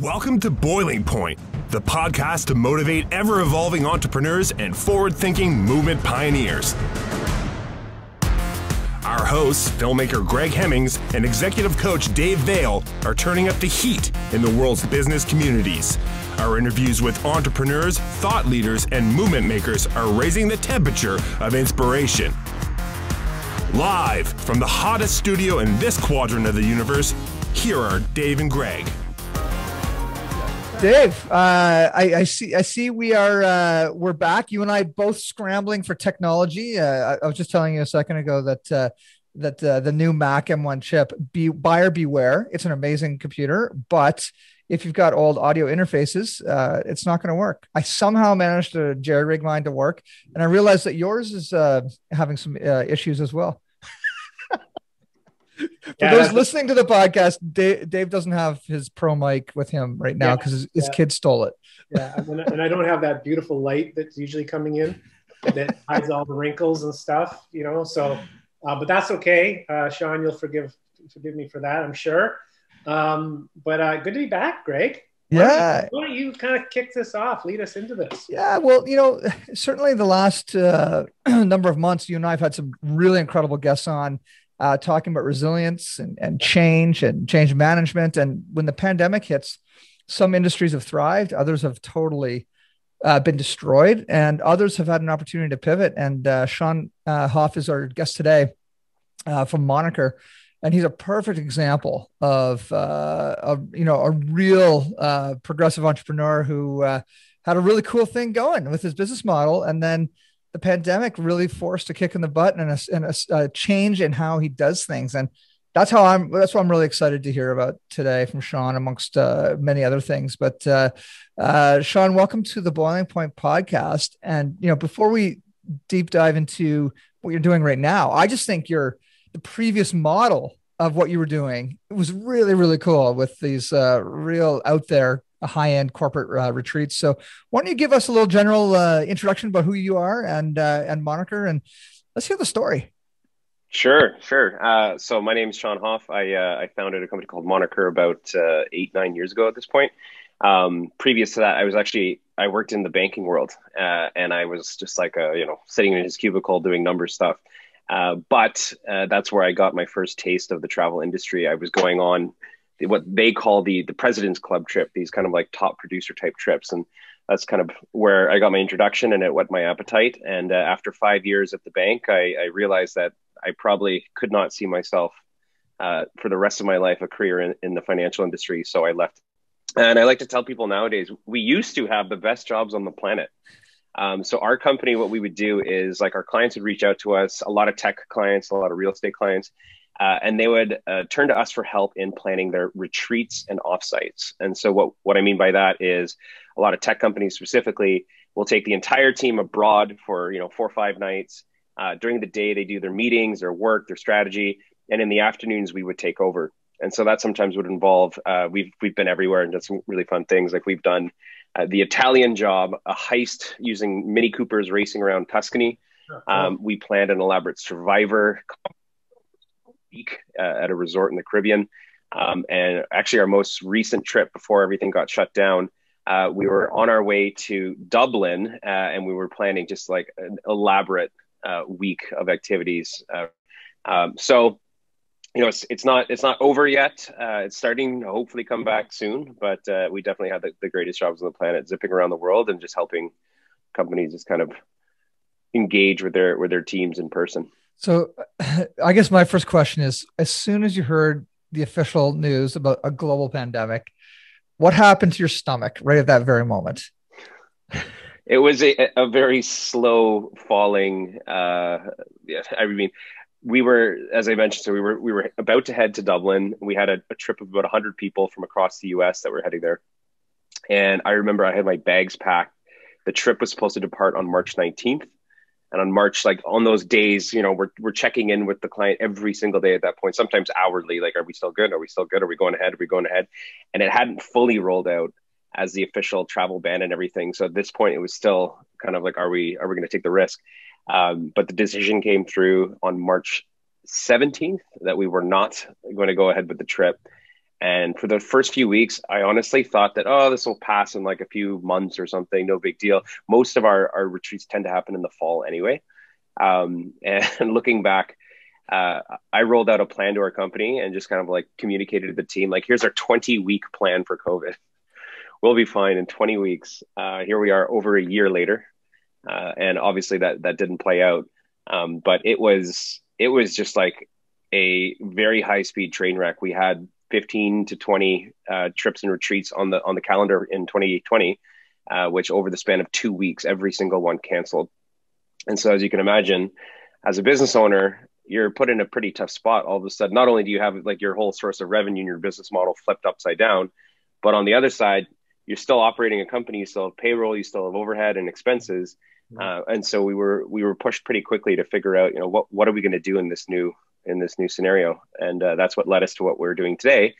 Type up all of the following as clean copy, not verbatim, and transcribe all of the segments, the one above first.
Welcome to Boiling Point, the podcast to motivate ever-evolving entrepreneurs and forward-thinking movement pioneers. Our hosts, filmmaker Greg Hemmings and executive coach Dave Vale, are turning up the heat in the world's business communities. Our interviews with entrepreneurs, thought leaders, and movement makers are raising the temperature of inspiration. Live from the hottest studio in this quadrant of the universe, here are Dave and Greg. Dave, I see we're back. You and I both scrambling for technology. I was just telling you a second ago that the new Mac M1 chip, buyer beware. It's an amazing computer, but if you've got old audio interfaces, it's not going to work. I somehow managed to jerry-rig mine to work, and I realized that yours is having some issues as well. For those listening to the podcast, Dave doesn't have his pro mic with him right now because his kid stole it. Yeah, and I don't have that beautiful light that's usually coming in that hides all the wrinkles and stuff, you know. So, but that's okay. Sean, you'll forgive me for that, I'm sure. But good to be back, Greg. Why don't you kind of kick this off? Lead us into this. Yeah, well, you know, certainly the last number of months, you and I have had some really incredible guests on. Talking about resilience and change management. And when the pandemic hits, some industries have thrived, others have totally been destroyed, and others have had an opportunity to pivot. And Sean Hoff is our guest today from Moniker, and he's a perfect example of a real progressive entrepreneur who had a really cool thing going with his business model, and then the pandemic really forced a kick in the butt and a change in how he does things. And that's what I'm really excited to hear about today from Sean, amongst many other things. But Sean, welcome to the Boiling Point podcast. And, you know, before we deep dive into what you're doing right now, I just think the previous model of what you were doing, it was really, really cool with these real out there high-end corporate retreats. So why don't you give us a little general introduction about who you are and Moniker, and let's hear the story. Sure. So my name is Sean Hoff. I founded a company called Moniker about 8-9 years ago at this point. Previous to that, I worked in the banking world, and I was just like sitting in his cubicle doing number stuff. But that's where I got my first taste of the travel industry. I was going on what they call the President's Club trip, these kind of like top producer type trips. And that's kind of where I got my introduction, and it whet my appetite. And after 5 years at the bank, I realized that I probably could not see myself for the rest of my life, a career in the financial industry. So I left. And I like to tell people nowadays, we used to have the best jobs on the planet. So our company, what we would do is, like, our clients would reach out to us, a lot of tech clients, a lot of real estate clients, and they would turn to us for help in planning their retreats and offsites. And so what I mean by that is a lot of tech companies specifically will take the entire team abroad for 4 or 5 nights. During the day, they do their meetings, their work, their strategy, and in the afternoons we would take over. And so that sometimes would involve we've been everywhere and done some really fun things. Like, we've done the Italian job, a heist using Mini Coopers racing around Tuscany. We planned an elaborate Survivor week at a resort in the Caribbean. And actually our most recent trip before everything got shut down, we were on our way to Dublin, and we were planning just like an elaborate week of activities. So, you know, it's not over yet. It's starting to hopefully come back soon, but we definitely had the greatest jobs on the planet, zipping around the world and just helping companies just kind of engage with their teams in person. So I guess my first question is, as soon as you heard the official news about a global pandemic, what happened to your stomach right at that very moment? It was a very slow falling. I mean, we were, as I mentioned, so we were about to head to Dublin. We had a trip of about 100 people from across the US that were heading there. And I remember I had my bags packed. The trip was supposed to depart on March 19th. And on March, like on those days, you know, we're checking in with the client every single day at that point, sometimes hourly, like, are we still good? Are we still good? Are we going ahead? Are we going ahead? And it hadn't fully rolled out as the official travel ban and everything. So at this point, it was still kind of like, are we going to take the risk? But the decision came through on March 17th that we were not going to go ahead with the trip. And for the first few weeks, I honestly thought that, oh, this will pass in like a few months or something, no big deal. Most of our retreats tend to happen in the fall anyway. And looking back, I rolled out a plan to our company and just kind of like communicated to the team, like, here's our 20-week plan for COVID. We'll be fine in 20 weeks. Here we are over a year later. And obviously that didn't play out. But it was just like a very high speed train wreck. We had 15 to 20 trips and retreats on the calendar in 2020, which over the span of 2 weeks, every single one canceled. And so as you can imagine, as a business owner, you're put in a pretty tough spot. All of a sudden, not only do you have like your whole source of revenue and your business model flipped upside down, but on the other side, you're still operating a company, you still have payroll, you still have overhead and expenses. And so we were pushed pretty quickly to figure out, what are we going to do in this new scenario? And that's what led us to what we're doing today,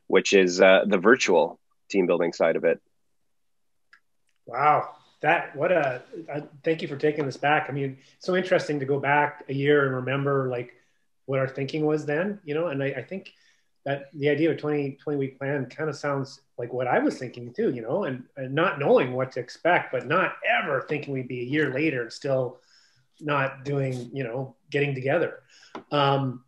which is the virtual team building side of it. Wow. Thank you for taking this back. I mean, it's so interesting to go back a year and remember like what our thinking was then, and I think that the idea of a 20-week plan kind of sounds like what I was thinking too, and not knowing what to expect, but not ever thinking we'd be a year later and still not doing, getting together. How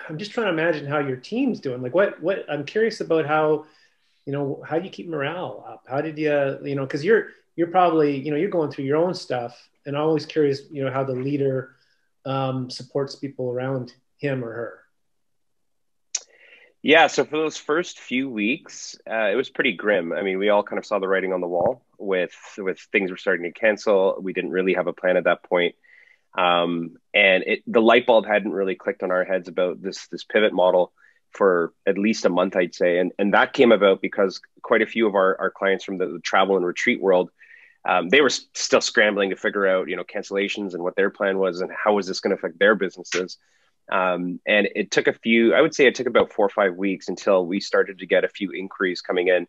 I'm just trying to imagine how your team's doing. Like what I'm curious about how do you keep morale up? How did you, because you're probably, you're going through your own stuff, and I'm always curious, how the leader supports people around him or her. Yeah. So for those first few weeks, it was pretty grim. I mean, we all kind of saw the writing on the wall with things were starting to cancel. We didn't really have a plan at that point. And the light bulb hadn't really clicked on our heads about this pivot model for at least a month, I'd say. And that came about because quite a few of our clients from the travel and retreat world, they were still scrambling to figure out, cancellations and what their plan was and how was this going to affect their businesses. And it took I would say it took about 4 or 5 weeks until we started to get a few inquiries coming in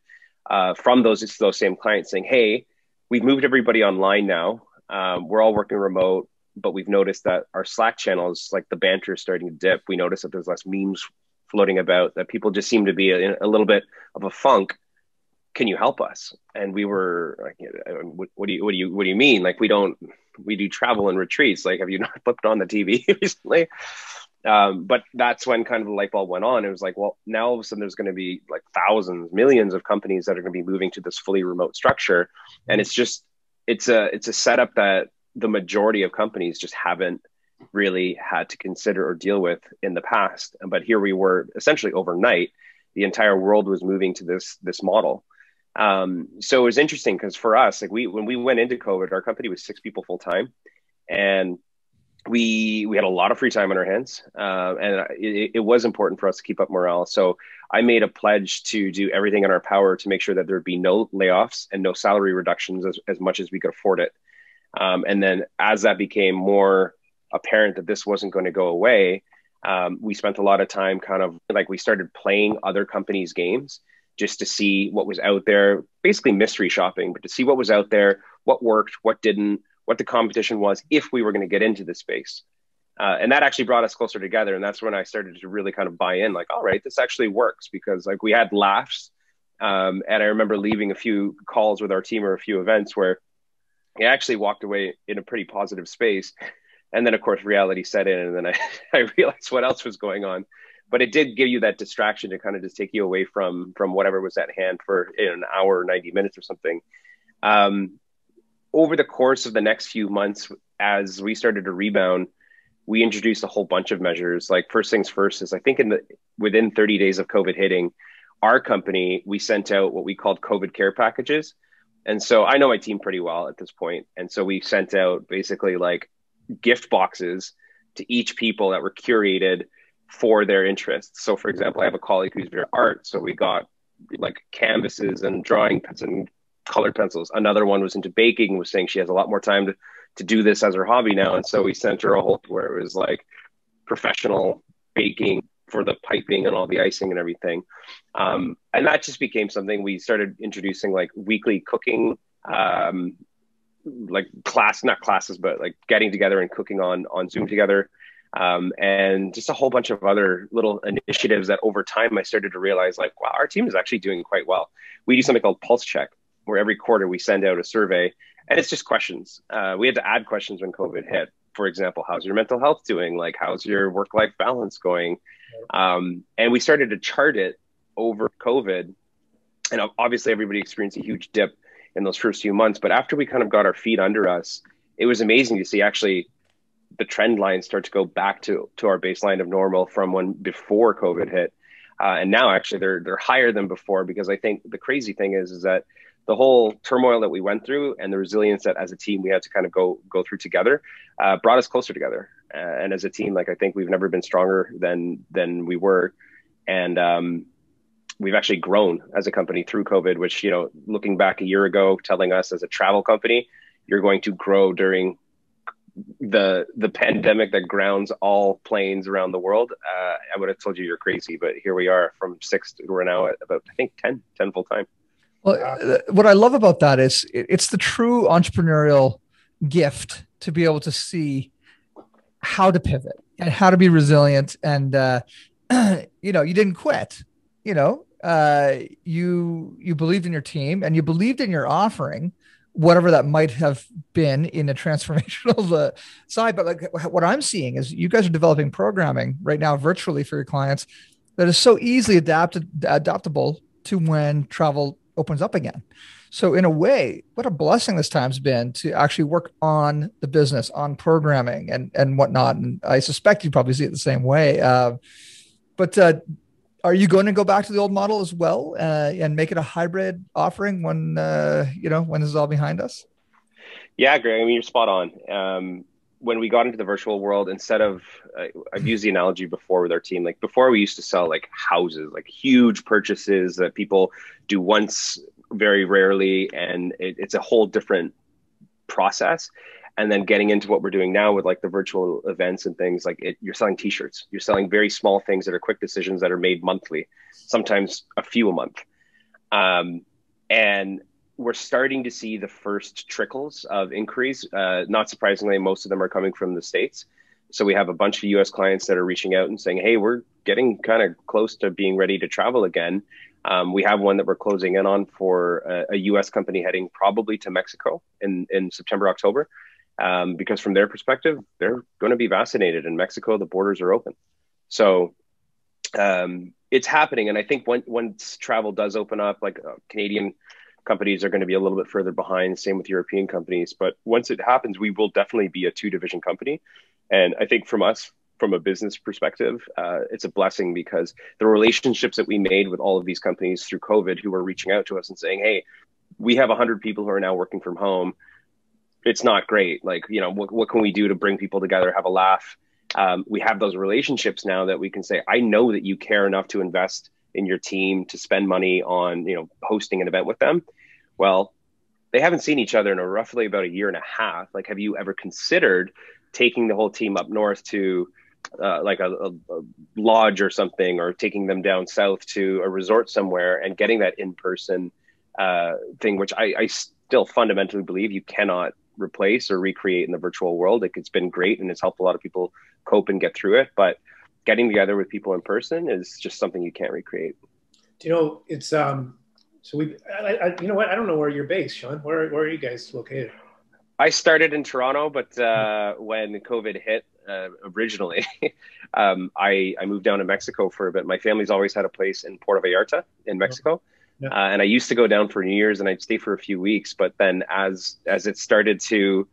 from those same clients saying, hey, we've moved everybody online now. We're all working remote, but we've noticed that our Slack channels, like the banter is starting to dip. We noticed that there's less memes floating about, that people just seem to be in a little bit of a funk. Can you help us? And we were like, what do you mean? Like, we do travel and retreats. Like, have you not flipped on the TV recently? But that's when kind of the light bulb went on. It was like, well, now all of a sudden there's going to be like thousands, millions of companies that are going to be moving to this fully remote structure. And it's a setup that the majority of companies just haven't really had to consider or deal with in the past. But here we were essentially overnight, the entire world was moving to this model. So it was interesting because for us, like when we went into COVID, our company was 6 people full time, and we had a lot of free time on our hands. And it was important for us to keep up morale. So I made a pledge to do everything in our power to make sure that there'd be no layoffs and no salary reductions as much as we could afford it. And then as that became more apparent that this wasn't going to go away, we spent a lot of time kind of like we started playing other companies' games just to see what was out there, basically mystery shopping, but to see what was out there, what worked, what didn't, what the competition was, if we were going to get into this space. And that actually brought us closer together. And that's when I started to really kind of buy in, like, all right, this actually works, because like we had laughs. And I remember leaving a few calls with our team or a few events where I actually walked away in a pretty positive space. And then, of course, reality set in, and then I realized what else was going on. But it did give you that distraction to kind of just take you away from whatever was at hand for an hour, 90 minutes or something. Over the course of the next few months, as we started to rebound, we introduced a whole bunch of measures. Like, first things first is, I think within 30 days of COVID hitting, our company, we sent out what we called COVID care packages. And so I know my team pretty well at this point. And so we sent out basically like gift boxes to each people that were curated for their interests. So for example, I have a colleague who's very art. So we got like canvases and drawing pens and colored pencils. Another one was into baking, was saying she has a lot more time to do this as her hobby now. And so we sent her a whole where it was like professional baking for the piping and all the icing and everything. And that just became something we started introducing, like weekly cooking, like not classes, but like getting together and cooking on Zoom together. and just a whole bunch of other little initiatives that over time I started to realize, like, wow, our team is actually doing quite well. We do something called Pulse Check, where every quarter we send out a survey, and it's just questions. We had to add questions when COVID hit. For example, how's your mental health doing? Like, how's your work-life balance going? And we started to chart it over COVID. And obviously everybody experienced a huge dip in those first few months. But after we kind of got our feet under us, it was amazing to see actually the trend line start to go back to our baseline of normal from when before COVID hit. And now actually they're higher than before, because I think the crazy thing is that the whole turmoil that we went through and the resilience that as a team we had to kind of go through together brought us closer together. And as a team, like, I think we've never been stronger than we were. And we've actually grown as a company through COVID, which, you know, looking back a year ago, telling us as a travel company, you're going to grow during the pandemic that grounds all planes around the world, I would have told you you're crazy. But here we are, from 6 to we're now at about, I think, 10 full time. Well, what I love about that is it's the true entrepreneurial gift to be able to see how to pivot and how to be resilient. And, you know, you didn't quit, you know, you believed in your team and you believed in your offering, whatever that might have been in a transformational side. But like, what I'm seeing is you guys are developing programming right now virtually for your clients that is so easily adaptable to when travel opens up again. So in a way, what a blessing this time's been to actually work on the business, on programming and whatnot. And I suspect you probably see it the same way. But are you going to go back to the old model as well and make it a hybrid offering when, you know, when this is all behind us? Yeah, Greg, I mean, you're spot on. When we got into the virtual world, instead of, I've used the analogy before with our team, like before we used to sell like houses, like huge purchases that people do once very rarely. And it's a whole different process. And then getting into what we're doing now with like the virtual events and things like you're selling t-shirts, you're selling very small things that are quick decisions that are made monthly, sometimes a few a month. And we're starting to see the first trickles of inquiries. Not surprisingly, most of them are coming from the States. So we have a bunch of US clients that are reaching out and saying, hey, we're getting kind of close to being ready to travel again. We have one that we're closing in on for a US company heading probably to Mexico in September, October. Because from their perspective, they're going to be vaccinated in Mexico. The borders are open. So it's happening. And I think once travel does open up, like Canadian companies are going to be a little bit further behind, same with European companies. But once it happens, we will definitely be a 2-division company. And I think from us, from a business perspective, it's a blessing, because the relationships that we made with all of these companies through COVID who were reaching out to us and saying, hey, we have 100 people who are now working from home. It's not great. Like, you know, what can we do to bring people together, have a laugh? We have those relationships now that we can say, I know that you care enough to invest in your team, to spend money on, you know, hosting an event with them. Well, they haven't seen each other in roughly about a year and a half. Like, have you ever considered taking the whole team up north to like a lodge or something, or taking them down south to a resort somewhere and getting that in-person thing, which I still fundamentally believe you cannot replace or recreate in the virtual world. Like, it's been great and it's helped a lot of people cope and get through it, but getting together with people in person is just something you can't recreate. Do you know, it's so we you know what, I don't know where you're based, Sean. Where are you guys located? I started in Toronto, but when COVID hit originally, I moved down to Mexico for a bit. My family's always had a place in Puerto Vallarta in Mexico. Yeah. And I used to go down for New Year's and I'd stay for a few weeks. But then as it started to,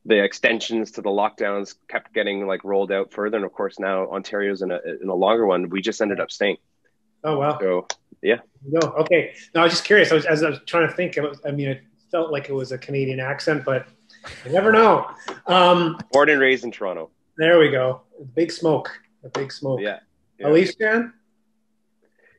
the extensions to the lockdowns kept getting like rolled out further. And of course, now Ontario's in a longer one. We just ended up staying. Oh, wow. So, yeah. No, okay. No, I was just curious. As I was trying to think, I mean, it felt like it was a Canadian accent, but you never know. Born and raised in Toronto. There we go. Big smoke. A big smoke. Yeah. A Leafs fan?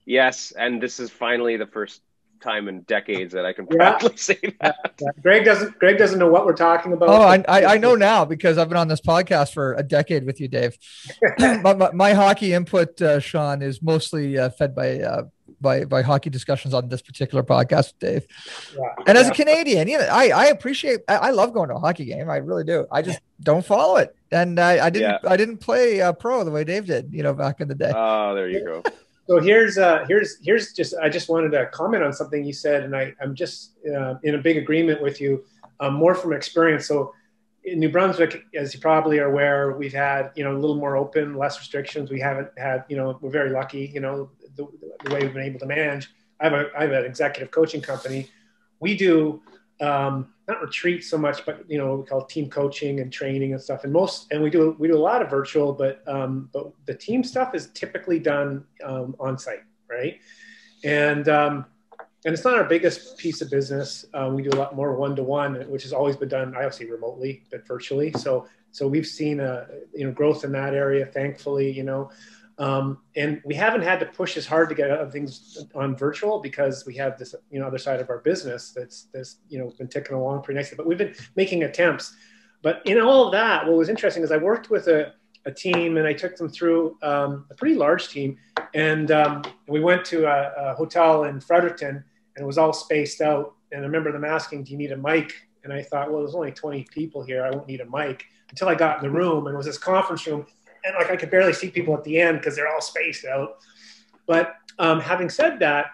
Yes, and this is finally the first time in decades that I can proudly say that. Yeah. Greg doesn't know what we're talking about. Oh, I know now, because I've been on this podcast for a decade with you, Dave. my hockey input, Sean, is mostly fed by by hockey discussions on this particular podcast, Dave. Yeah. And as a Canadian, I appreciate, I love going to a hockey game. I really do. I just don't follow it. And I didn't play pro the way Dave did, back in the day. Oh, there you go. So here's just, I just wanted to comment on something you said, and I'm just in a big agreement with you, more from experience. So in New Brunswick, as you probably are aware, we've had, a little more open, less restrictions. We haven't had, we're very lucky, the way we've been able to manage. I have an executive coaching company. We do not retreats so much, but we call it team coaching and training and stuff. And we do a lot of virtual, but the team stuff is typically done on site, right? And it's not our biggest piece of business. We do a lot more one-to-one, which has always been done, I obviously remotely, but virtually. So we've seen growth in that area, thankfully. And we haven't had to push as hard to get other things on virtual because we have this other side of our business that's been ticking along pretty nicely. But we've been making attempts. But in all of that, what was interesting is I worked with a team, and I took them through a pretty large team. And we went to a hotel in Fredericton, and it was all spaced out. And I remember them asking, "Do you need a mic?" And I thought, well, there's only 20 people here. I won't need a mic, until I got in the room, and it was this conference room. And I could barely see people at the end because they're all spaced out. But having said that,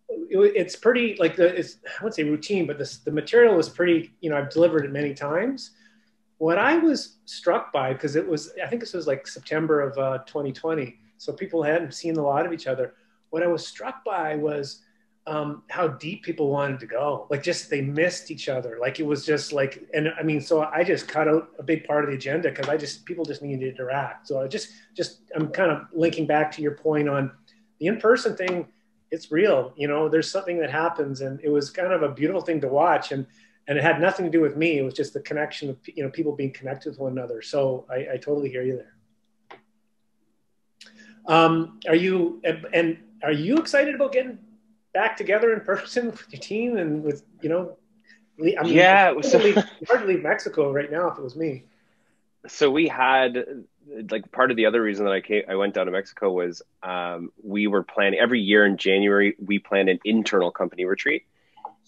it's pretty I wouldn't say routine, but the material is pretty, I've delivered it many times. What I was struck by, because I think this was like September of 2020. So people hadn't seen a lot of each other. What I was struck by was how deep people wanted to go. They missed each other. It was just so I just cut out a big part of the agenda because people just needed to interact. So I'm kind of linking back to your point on the in-person thing. It's real, there's something that happens, and it was kind of a beautiful thing to watch. And it had nothing to do with me. It was just the connection of, people being connected with one another. So I totally hear you there. Are you excited about getting back together in person with your team and with, Yeah. It's hard to leave Mexico right now if it was me. So we had, part of the other reason that I went down to Mexico was we were planning every year in January, we plan an internal company retreat.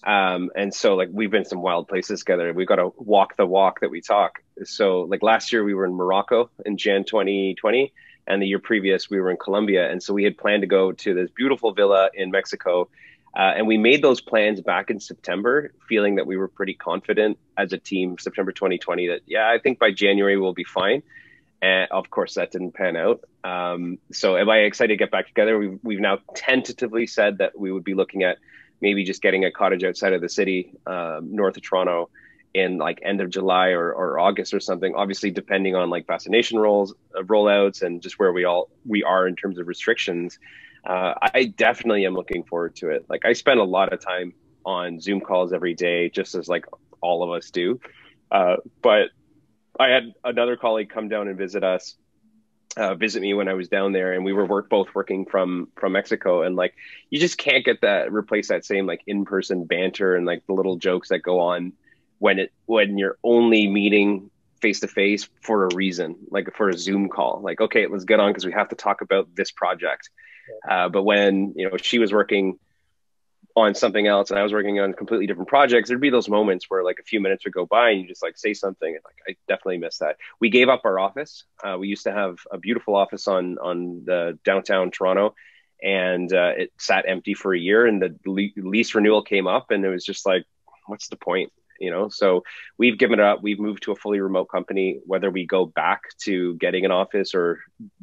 And so we've been some wild places together. We've got to walk the walk that we talk. So last year we were in Morocco in Jan 2020, and the year previous we were in Colombia. And so we had planned to go to this beautiful villa in Mexico. And we made those plans back in September, feeling that we were pretty confident as a team, September 2020, that, I think by January we'll be fine. And of course that didn't pan out. So am I excited to get back together? We've now tentatively said that we would be looking at maybe just getting a cottage outside of the city, north of Toronto, in end of July or August or something, obviously depending on vaccination rollouts and just where we are in terms of restrictions. I definitely am looking forward to it. I spend a lot of time on Zoom calls every day, just as all of us do. But I had another colleague come down and visit me when I was down there, and we were both working from Mexico, and you just can't replace that same in-person banter and the little jokes that go on when you're only meeting face to face for a reason, for a Zoom call. Okay, let's get on because we have to talk about this project. But when she was working on something else and I was working on completely different projects, there'd be those moments where a few minutes would go by and you just say something, and I definitely miss that. We gave up our office. We used to have a beautiful office on the downtown Toronto, and it sat empty for a year, and the lease renewal came up, and it was just what's the point? So we've given it up. We've moved to a fully remote company, whether we go back to getting an office or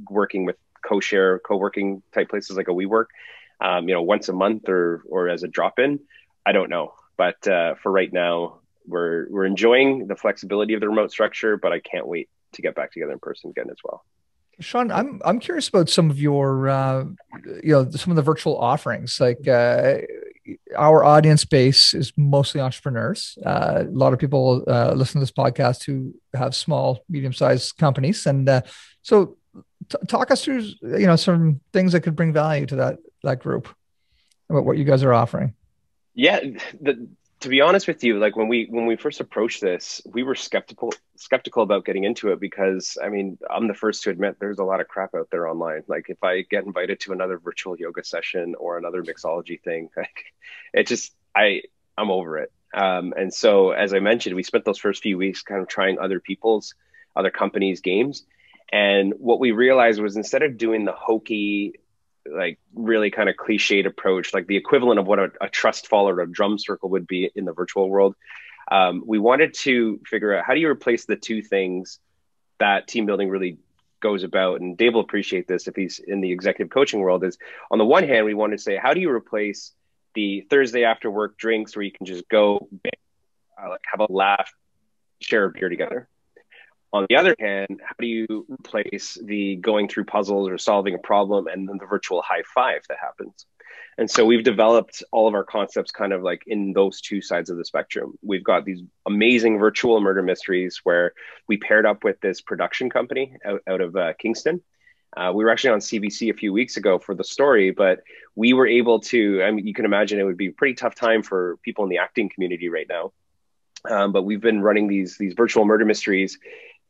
working with co-working type places like a WeWork, once a month or as a drop-in, I don't know. But for right now, we're enjoying the flexibility of the remote structure, but I can't wait to get back together in person again as well. Sean, I'm curious about some of your, some of the virtual offerings. Our audience base is mostly entrepreneurs. A lot of people listen to this podcast who have small, medium-sized companies, and so talk us through, some things that could bring value to that group about what you guys are offering. Yeah, to be honest with you, when we first approached this, we were skeptical skeptical about getting into it because, I mean, I'm the first to admit there's a lot of crap out there online. Like if I get invited to another virtual yoga session or another mixology thing, like it just, I'm over it. And so, as I mentioned, we spent those first few weeks kind of trying other companies' games. And what we realized was instead of doing the hokey, like really kind of cliched approach, like the equivalent of what a trust fall or a drum circle would be in the virtual world, we wanted to figure out how do you replace the two things that team building really goes about. And Dave will appreciate this if he's in the executive coaching world. Is on the one hand, we wanted to say, how do you replace the Thursday after work drinks where you can just go like have a laugh, share a beer together? On the other hand, how do you replace the going through puzzles or solving a problem and then the virtual high five that happens? And so we've developed all of our concepts kind of like in those two sides of the spectrum. We've got these amazing virtual murder mysteries where we paired up with this production company out of Kingston. We were actually on CBC a few weeks ago for the story, but we were able to, I mean, you can imagine it would be a pretty tough time for people in the acting community right now. But we've been running these virtual murder mysteries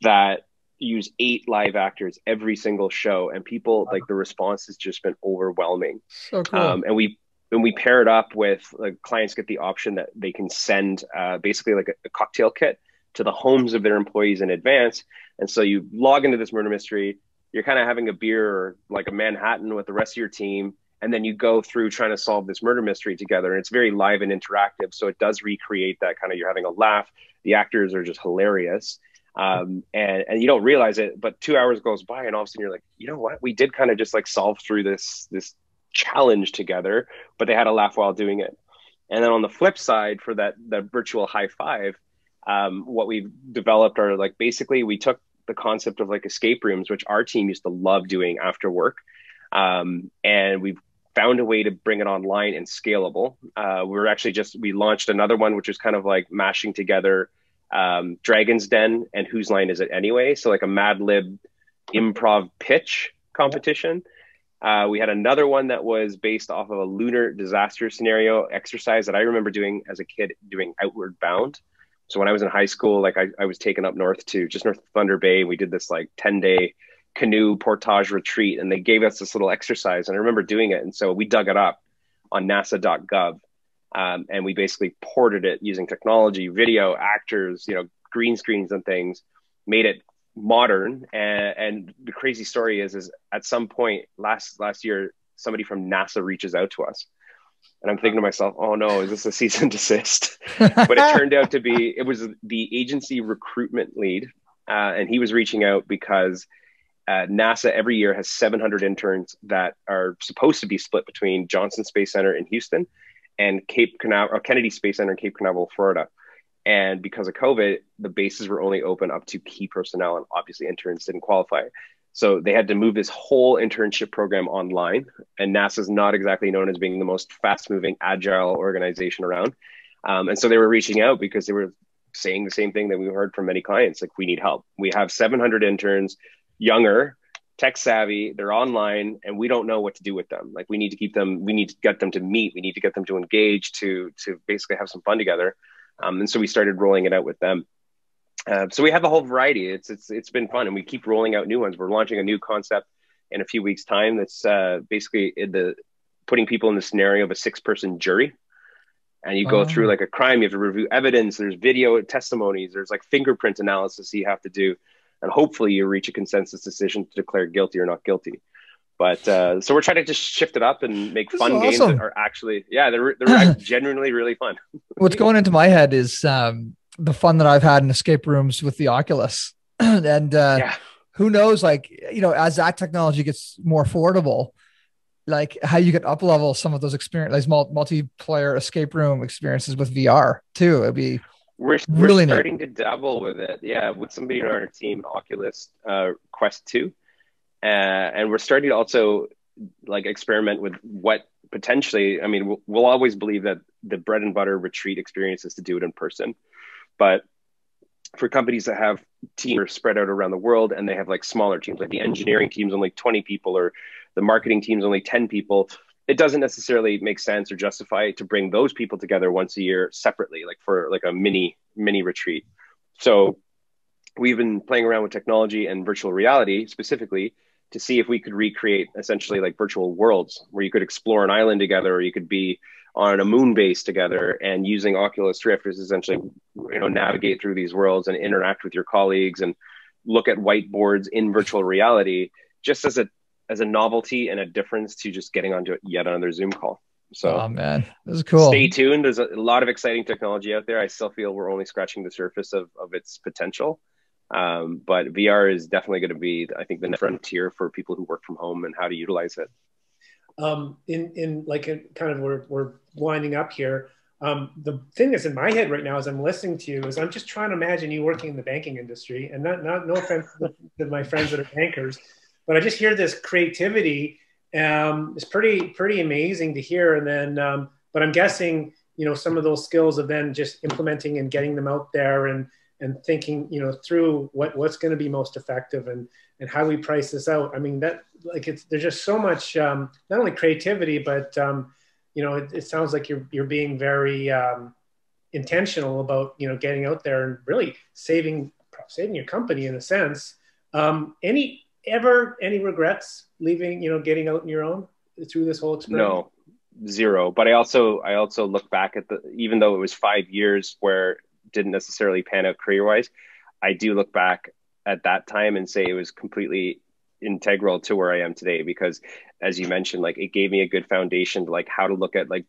that use 8 live actors every single show, and people like the response has just been overwhelming. So cool. And we pair it up with like clients get the option that they can send basically like a cocktail kit to the homes of their employees in advance. And so you log into this murder mystery, you're kind of having a beer or like a Manhattan with the rest of your team. And then you go through trying to solve this murder mystery together. And it's very live and interactive. So it does recreate that kind of, you're having a laugh. The actors are just hilarious. And you don't realize it, but 2 hours goes by and all of a sudden you're like, you know what? We did kind of just like solve through this challenge together, but they had a laugh while doing it. And then on the flip side for that virtual high five, what we've developed are like, basically we took the concept of like escape rooms, which our team used to love doing after work. And we've found a way to bring it online and scalable. We launched another one, which was kind of like mashing together Dragon's Den and Whose Line Is It Anyway? So like a Mad Lib improv pitch competition. We had another one that was based off of a lunar disaster scenario exercise that I remember doing as a kid, doing Outward Bound. So when I was in high school, like I was taken up north to just north of Thunder Bay. We did this like 10-day canoe portage retreat, and they gave us this little exercise, and I remember doing it. And so we dug it up on nasa.gov. And we basically ported it using technology, video, actors, green screens and things, made it modern. And the crazy story is at some point last year, somebody from NASA reaches out to us. And I'm thinking to myself, oh no, is this a cease and desist? But it turned out to be, it was the agency recruitment lead. And he was reaching out because NASA every year has 700 interns that are supposed to be split between Johnson Space Center in Houston and Kennedy Space Center in Cape Canaveral, Florida. And because of COVID, the bases were only open up to key personnel, and obviously interns didn't qualify. So they had to move this whole internship program online. And NASA's not exactly known as being the most fast-moving, agile organization around. And so they were reaching out because they were saying the same thing that we heard from many clients, like, we need help. We have 700 interns, younger, tech savvy, they're online, and we don't know what to do with them. Like, we need to get them to meet, we need to get them to engage, to basically have some fun together. And so we started rolling it out with them. So we have a whole variety. It's been fun, and we keep rolling out new ones. We're launching a new concept in a few weeks' time. That's basically putting people in the scenario of a 6-person jury. And you go through like a crime, you have to review evidence, there's video testimonies, there's like fingerprint analysis you have to do. And hopefully you reach a consensus decision to declare guilty or not guilty. But so we're trying to just shift it up and make fun games that are actually, they're genuinely really fun. What's going into my head is the fun that I've had in escape rooms with the Oculus. And who knows, like, as that technology gets more affordable, like how you could up level some of those experiences, like multiplayer escape room experiences with VR too. It'd be we're really starting to dabble with it. Yeah. With somebody on our team, Oculus Quest 2. And we're starting to also like experiment with what potentially, I mean, we'll always believe that the bread and butter retreat experience is to do it in person. But for companies that have teams spread out around the world and they have like smaller teams, like the engineering team's only 20 people or the marketing team's only 10 people, it doesn't necessarily make sense or justify to bring those people together once a year separately, like for like a mini retreat. So we've been playing around with technology and virtual reality specifically to see if we could recreate essentially like virtual worlds where you could explore an island together, or you could be on a moon base together, and using Oculus Rift is essentially, navigate through these worlds and interact with your colleagues and look at whiteboards in virtual reality, just as a novelty and a difference to just getting onto yet another Zoom call. So, oh man, this is cool. Stay tuned. There's a lot of exciting technology out there. I still feel we're only scratching the surface of its potential. But VR is definitely going to be, I think, the next frontier for people who work from home and how to utilize it. We're winding up here. The thing that's in my head right now as I'm listening to you is I'm just trying to imagine you working in the banking industry, and no offense to my friends that are bankers, but I just hear this creativity. It's pretty amazing to hear. And then, but I'm guessing, some of those skills of then just implementing and getting them out there and thinking, through what's going to be most effective and how we price this out. I mean, there's just so much, not only creativity, but, it sounds like you're being very intentional about, getting out there and really saving your company in a sense. Any regrets leaving, getting out on your own through this whole experience? No, zero. But I also look back at even though it was 5 years where didn't necessarily pan out career-wise, I do look back at that time and say it was completely integral to where I am today, because as you mentioned, like, it gave me a good foundation to like how to look at like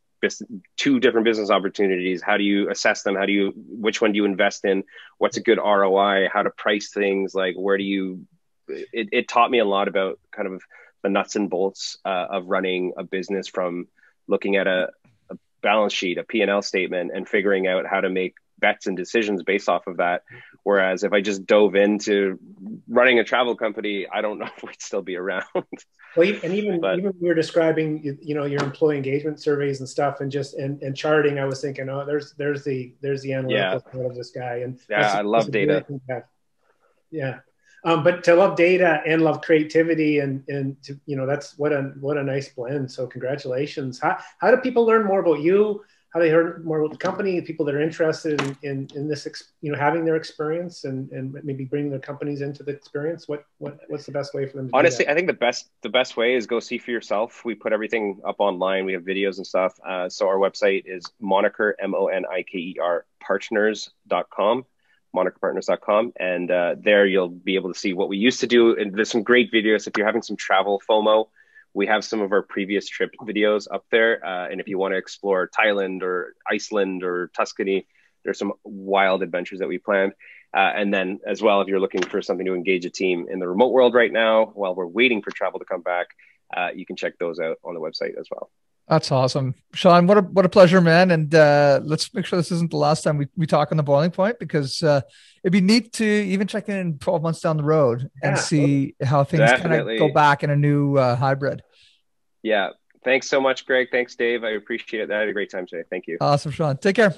two different business opportunities. How do you assess them? Which one do you invest in? What's a good ROI? How to price things? Like, it taught me a lot about kind of the nuts and bolts of running a business, from looking at a balance sheet, a P&L statement, and figuring out how to make bets and decisions based off of that. Whereas if I just dove into running a travel company, I don't know if we'd still be around. Well, even we were describing, your employee engagement surveys and stuff, and just and charting. I was thinking, oh, there's the analytical part of this guy, and I love data. Yeah. But to love data and love creativity and to, that's what a nice blend. So congratulations. How do people learn more about you? How do they learn more about the company? People that are interested in this, having their experience and maybe bringing their companies into the experience. What's the best way for them to honestly do that? I think the best way is go see for yourself. We put everything up online. We have videos and stuff. So our website is Moniker, Moniker Partners.com. MonikerPartners.com, and there you'll be able to see what we used to do. And there's some great videos. If you're having some travel FOMO, we have some of our previous trip videos up there. And if you want to explore Thailand or Iceland or Tuscany, there's some wild adventures that we planned. And then as well, if you're looking for something to engage a team in the remote world right now, while we're waiting for travel to come back, you can check those out on the website as well. That's awesome. Sean, what a pleasure, man. And let's make sure this isn't the last time we talk on the Boiling Point, because it'd be neat to even check in 12 months down the road and see how things kind of go back in a new hybrid. Yeah. Thanks so much, Greg. Thanks, Dave. I appreciate it. I had a great time today. Thank you. Awesome, Sean. Take care.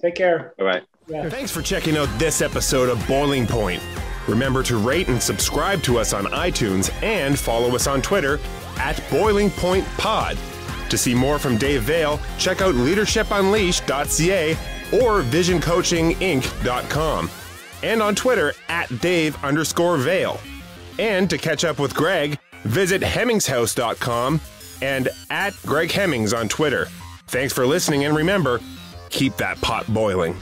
Take care. Bye-bye. Yeah. Thanks for checking out this episode of Boiling Point. Remember to rate and subscribe to us on iTunes and follow us on Twitter at Boiling Point Pod. To see more from Dave Vale, check out leadershipunleashed.ca or visioncoachinginc.com, and on Twitter at Dave_Vale. And to catch up with Greg, visit hemmingshouse.com and at Greg Hemmings on Twitter. Thanks for listening, and remember, keep that pot boiling.